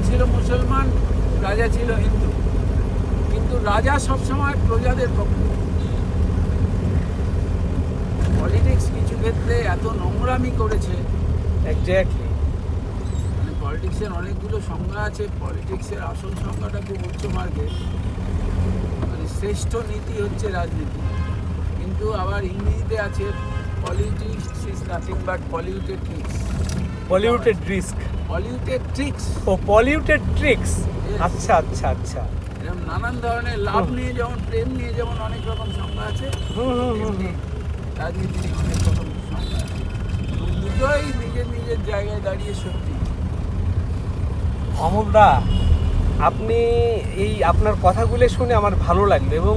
ছিল মুসলমান, রাজা ছিল হিন্দু, কিন্তু রাজা সবসময় প্রজাদের পক্ষে। পলিটিক্স কিছু ক্ষেত্রে এত নোংরামি করেছে। এক্স্যাক্টলি। মানে পলিটিক্সের অনেকগুলো সংজ্ঞা আছে, পলিটিক্সের আসল সংজ্ঞাটা খুব উচ্চ মার্গের। মানে শ্রেষ্ঠ নীতি হচ্ছে রাজনীতি, কিন্তু আবার ইংরেজিতে আছে politics is nothing but polluted tricks. Polluted risk, polluted tricks, ও পলিউটেড ট্রিক্স। Yes. আচ্ছা আচ্ছা আচ্ছা। এরকম নানান ধরনের লাভ হুম। নিয়ে, যেমন প্রেম নিয়ে যেমন অনেক রকম সংজ্ঞা আছে, হুম হুম হুম তেমনি হুম। রাজনীতির অনেক রকম সংজ্ঞা আছে। এবং দুটোই নিজের নিজের জায়গায় দাঁড়িয়ে সত্যি। অমলদা, আপনি এই আপনার কথাগুলো শুনে আমার ভালো লাগলো, এবং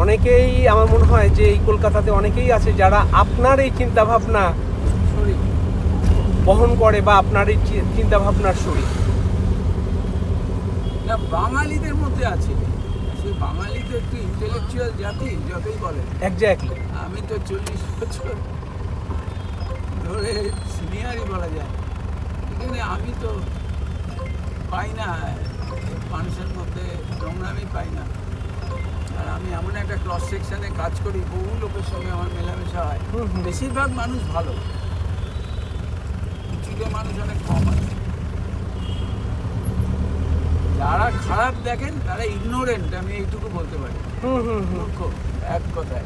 অনেকেই আমার মনে হয় যে এই কলকাতাতে অনেকেই আছে যারা আপনার এই চিন্তাভাবনা শরীর বহন করে বা আপনার এই চিন্তাভাবনার শরীর। না, বাঙালিদের মধ্যে আছে। সে বাঙালি তো একটু ইন্টেলেকচুয়াল জাতি, যতই বলে। এক্স্যাক্টলি। আমি তো 40 বছর ধরে সিনিয়রই বলা যায়। এখানে আমি তো পাই না মানুষের মধ্যে নোংরামি পাই না। আর আমি এমন একটা ক্রস সেকশনে কাজ করি, বহু লোকের সঙ্গে আমার মেলামেশা হয়। হুম হুম। বেশিরভাগ মানুষ ভালো, কিছু মানুষ অনেক কম আছে। যারা খারাপ দেখেন তারা ইগনোরেন্ট, আমি এইটুকু বলতে পারি। হুম হুম হুম। মূর্খ, এক কথায়।